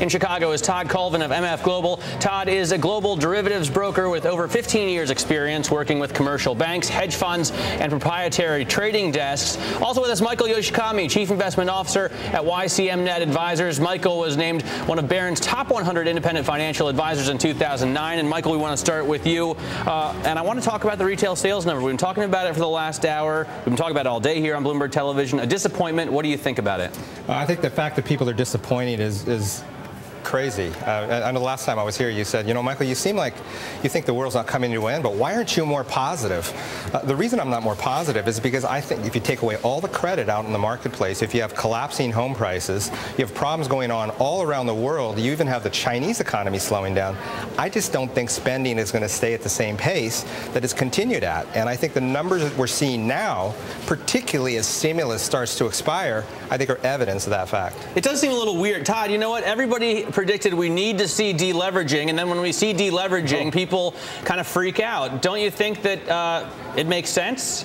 In Chicago is Todd Colvin of MF Global. Todd is a global derivatives broker with over 15 years experience working with commercial banks, hedge funds, and proprietary trading desks. Also with us, Michael Yoshikami, Chief Investment Officer at YMCNet Advisors. Michael was named one of Barron's top 100 independent financial advisors in 2009. And Michael, we want to start with you. And I want to talk about the retail sales number. We've been talking about it for the last hour. We've been talking about it all day here on Bloomberg Television. A disappointment. What do you think about it? I think the fact that people are disappointed is crazy. I know the last time I was here, you said, you know, Michael, you seem like you think the world's not coming to an end, but why aren't you more positive? The reason I'm not more positive is because I think if you take away all the credit out in the marketplace, if you have collapsing home prices, you have problems going on all around the world, you even have the Chinese economy slowing down, I just don't think spending is going to stay at the same pace that it's continued at. And I think the numbers that we're seeing now, particularly as stimulus starts to expire, I think are evidence of that fact. It does seem a little weird. Todd, you know what? Everybody predicted we need to see deleveraging, and then when we see deleveraging, people kind of freak out. Don't you think that it makes sense?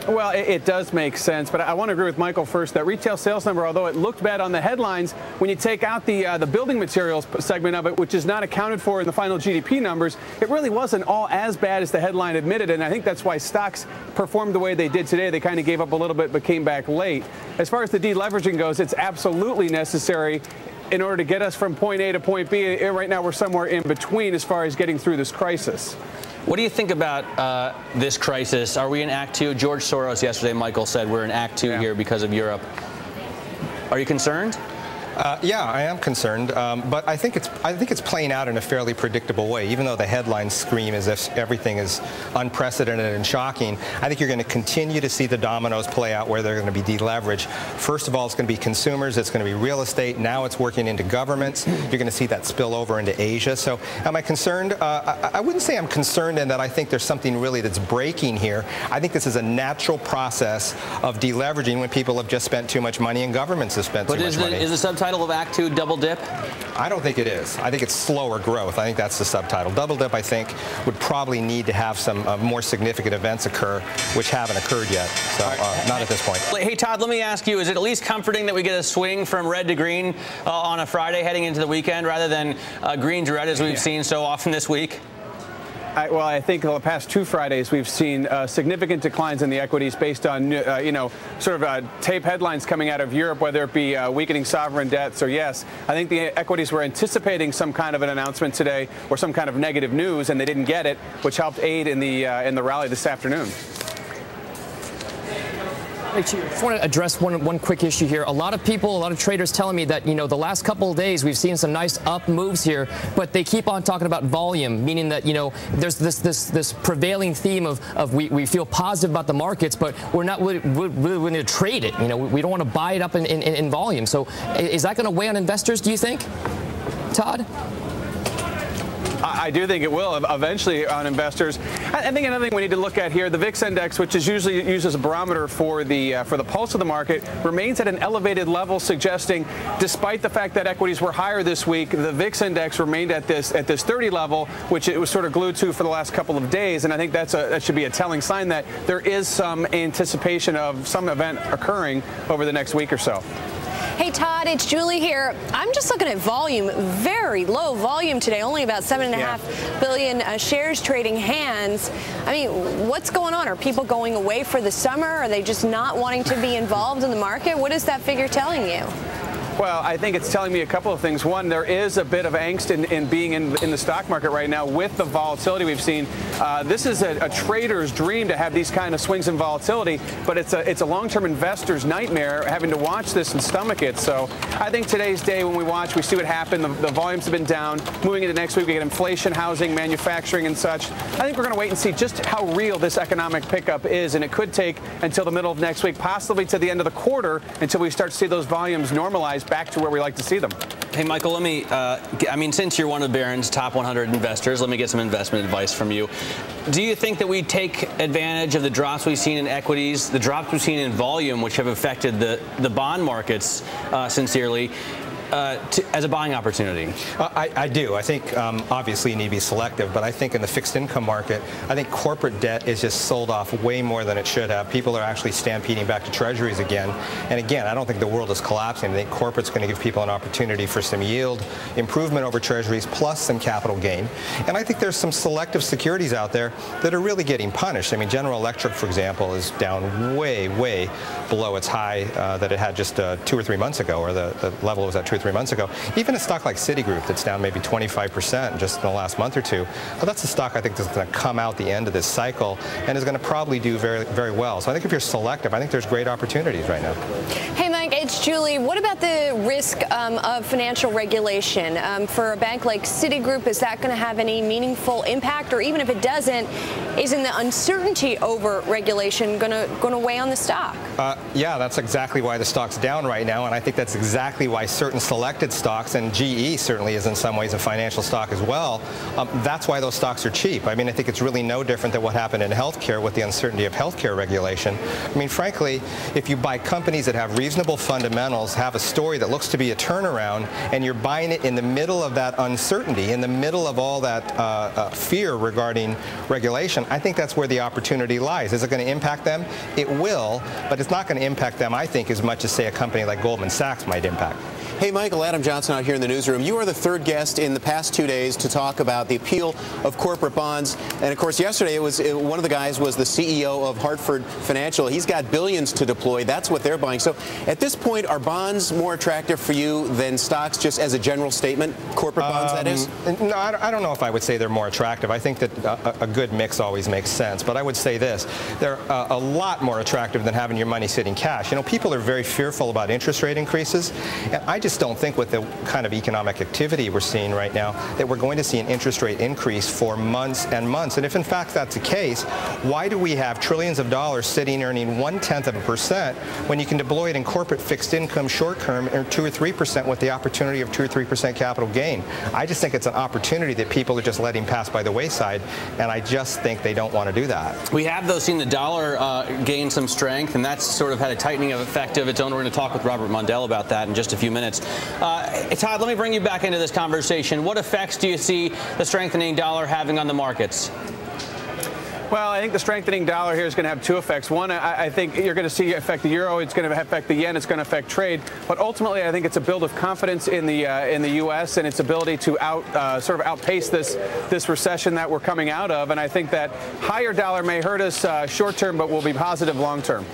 Well, it does make sense, but I want to agree with Michael first. That retail sales number, although it looked bad on the headlines, when you take out the building materials segment of it, which is not accounted for in the final GDP numbers, it really wasn't all as bad as the headline admitted, and I think that's why stocks performed the way they did today. They kind of gave up a little bit but came back late. As far as the deleveraging goes, it's absolutely necessary in order to get us from point A to point B. Right now, we're somewhere in between as far as getting through this crisis. What do you think about this crisis? Are we in Act 2? George Soros yesterday, Michael, said we're in Act 2 here because of Europe. Are you concerned? Yeah, I am concerned, but I think it's playing out in a fairly predictable way. Even though the headlines scream as if everything is unprecedented and shocking, I think you're going to continue to see the dominoes play out where they're going to be deleveraged. First of all, it's going to be consumers. It's going to be real estate. Now it's working into governments. You're going to see that spill over into Asia. So am I concerned? I wouldn't say I'm concerned in that I think there's something really that's breaking here. I think this is a natural process of deleveraging when people have just spent too much money and governments have spent too much money. Is the subtitle of Act 2 double dip? I don't think it is. I think it's slower growth. I think that's the subtitle. Double dip, I think, would probably need to have some more significant events occur, which haven't occurred yet. So not at this point. Hey, Todd, let me ask you, is it at least comforting that we get a swing from red to green on a Friday heading into the weekend rather than green to red as we've seen so often this week? Well, I think the past 2 Fridays we've seen significant declines in the equities based on, sort of tape headlines coming out of Europe, whether it be weakening sovereign debt. So, yes, I think the equities were anticipating some kind of an announcement today or some kind of negative news, and they didn't get it, which helped aid in the rally this afternoon. I just want to address one quick issue here. A lot of people, a lot of traders telling me that, the last couple of days we've seen some nice up moves here, but they keep on talking about volume, meaning that, there's this prevailing theme of we feel positive about the markets, but we're not really willing to trade it. We don't want to buy it up in volume. So is that going to weigh on investors, do you think, Todd? I do think it will eventually on investors. I think another thing we need to look at here, the VIX index, which is usually used as a barometer for the pulse of the market, remains at an elevated level, suggesting despite the fact that equities were higher this week, the VIX index remained at this 30 level, which it was sort of glued to for the last couple of days. And I think that should be a telling sign that there is some anticipation of some event occurring over the next week or so. Hey, Todd, it's Julie here. I'm just looking at volume, very low volume today, only about 7.5 billion shares trading hands. I mean, what's going on? Are people going away for the summer? Are they just not wanting to be involved in the market? What is that figure telling you? Well, I think it's telling me a couple of things. One, there is a bit of angst in being in the stock market right now with the volatility we've seen. This is a trader's dream to have these kind of swings in volatility, but it's a long-term investor's nightmare having to watch this and stomach it. So I think today's day when we watch, we see what happened. The volumes have been down. Moving into next week, we get inflation, housing, manufacturing, and such. I think we're going to wait and see just how real this economic pickup is, and it could take until the middle of next week, possibly to the end of the quarter, until we start to see those volumes normalize back to where we like to see them. Hey, Michael, let me, since you're one of Barron's top 100 investors, let me get some investment advice from you. Do you think that we take advantage of the drops we've seen in equities, the drops we've seen in volume, which have affected the bond markets sincerely? as a buying opportunity? I do. I think obviously you need to be selective, but I think in the fixed income market, I think corporate debt is just sold off way more than it should have. People are actually stampeding back to treasuries again. And again, I don't think the world is collapsing. I think corporate's going to give people an opportunity for some yield improvement over treasuries plus some capital gain. And I think there's some selective securities out there that are really getting punished. I mean, General Electric, for example, is down way, way below its high that it had just 2 or 3 months ago, or the level it was at 2 or 3 months ago. Even a stock like Citigroup that's down maybe 25% just in the last month or two, well, that's a stock I think that's going to come out the end of this cycle and is going to probably do very, very well. So I think if you're selective, I think there's great opportunities right now. Hey, Mike, it's Julie. What about the risk of financial regulation? For a bank like Citigroup, is that going to have any meaningful impact? Or even if it doesn't, isn't the uncertainty over regulation going to weigh on the stock? Yeah, that's exactly why the stock's down right now, and I think that's exactly why certain selected stocks, and GE certainly is in some ways a financial stock as well, that's why those stocks are cheap. I mean, I think it's really no different than what happened in healthcare with the uncertainty of healthcare regulation. I mean, frankly, if you buy companies that have reasonable fundamentals, have a story that looks to be a turnaround, and you're buying it in the middle of that uncertainty, in the middle of all that fear regarding regulation, I think that's where the opportunity lies. Is it going to impact them? It will, but it's not going to impact them, I think, as much as, say, a company like Goldman Sachs might impact. Hey, Michael, Adam Johnson out here in the newsroom. You are the third guest in the past 2 days to talk about the appeal of corporate bonds. And, of course, yesterday one of the guys was the CEO of Hartford Financial. He's got billions to deploy. That's what they're buying. So at this point, are bonds more attractive for you than stocks, just as a general statement? Corporate bonds, that is? No, I don't know if I would say they're more attractive. I think that a good mix always makes sense. But I would say this. They're a lot more attractive than having your money sitting cash. You know, people are very fearful about interest rate increases. And I just don't think with the kind of economic activity we're seeing right now that we're going to see an interest rate increase for months and months. And if in fact that's the case, why do we have trillions of dollars sitting earning 0.1% when you can deploy it in corporate fixed income short term or 2 or 3% with the opportunity of 2 or 3% capital gain? I just think it's an opportunity that people are just letting pass by the wayside, and I just think they don't want to do that. We have, though, seen the dollar gain some strength, and that's sort of had a tightening of effect of its own. We're going to talk with Robert Mundell about that in just a few minutes. Todd, let me bring you back into this conversation. What effects do you see the strengthening dollar having on the markets? Well, I think the strengthening dollar here is going to have two effects. One, I think you're going to see affect the euro. It's going to affect the yen. It's going to affect trade. But ultimately, I think it's a build of confidence in the U.S. and its ability to sort of outpace this recession that we're coming out of. And I think that higher dollar may hurt us short term, but will be positive long term.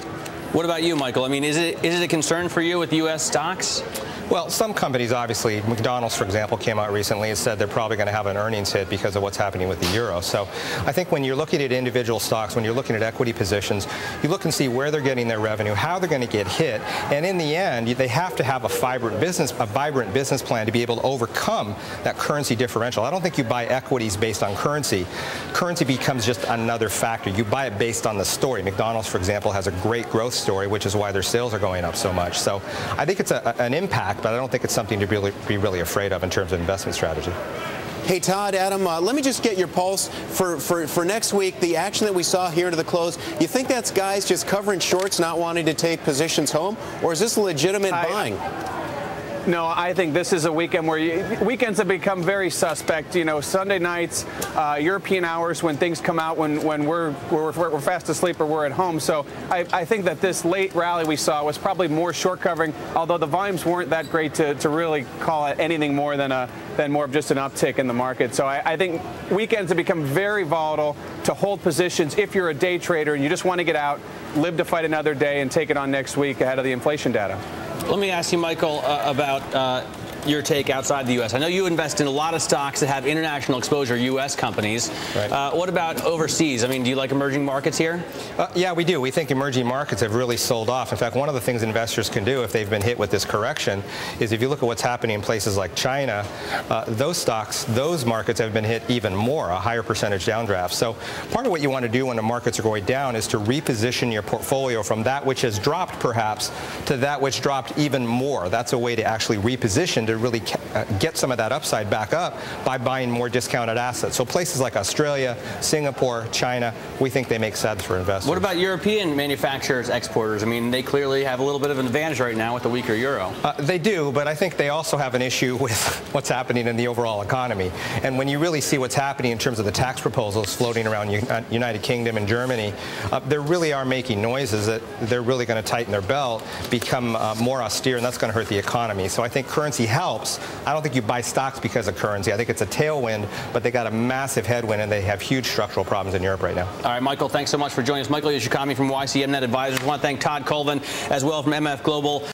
What about you, Michael? I mean, is it a concern for you with U.S. stocks? Well, some companies, obviously, McDonald's, for example, came out recently and said they're probably going to have an earnings hit because of what's happening with the euro. So I think when you're looking at individual stocks, when you're looking at equity positions, you look and see where they're getting their revenue, how they're going to get hit, and in the end, they have to have a vibrant business plan to be able to overcome that currency differential. I don't think you buy equities based on currency. Currency becomes just another factor. You buy it based on the story. McDonald's, for example, has a great growth story, which is why their sales are going up so much. So I think it's an impact, but I don't think it's something to be really afraid of in terms of investment strategy. Hey, Todd, Adam, let me just get your pulse for next week, the action that we saw here to the close. You think that's guys just covering shorts, not wanting to take positions home, or is this legitimate buying? No, I think this is a weekend where weekends have become very suspect. You know, Sunday nights, European hours when things come out when we're fast asleep or we're at home. So I think that this late rally we saw was probably more short covering, although the volumes weren't that great to really call it anything more than more of just an uptick in the market. So I think weekends have become very volatile to hold positions if you're a day trader and you just want to get out, live to fight another day, and take it on next week ahead of the inflation data. Let me ask you, Michael, about your take outside the U.S. I know you invest in a lot of stocks that have international exposure, U.S. companies. Right. What about overseas? I mean, do you like emerging markets here? Yeah, we do. We think emerging markets have really sold off. In fact, one of the things investors can do if they've been hit with this correction is if you look at what's happening in places like China, those markets have been hit even more, a higher percentage downdraft. So part of what you want to do when the markets are going down is to reposition your portfolio from that which has dropped perhaps to that which dropped even more. That's a way to actually reposition to really get some of that upside back up by buying more discounted assets. So places like Australia, Singapore, China, we think they make sense for investors. What about European manufacturers, exporters? I mean, they clearly have a little bit of an advantage right now with the weaker euro. They do, but I think they also have an issue with what's happening in the overall economy. And when you really see what's happening in terms of the tax proposals floating around United Kingdom and Germany, they really are making noises that they're really going to tighten their belt, become more austere, and that's going to hurt the economy. So I think currency helps. I don't think you buy stocks because of currency. I think it's a tailwind, but they got a massive headwind, and they have huge structural problems in Europe right now. All right, Michael, thanks so much for joining us. Michael Yoshikami from YMCNet Advisors. I want to thank Todd, Colvin, as well from MF Global.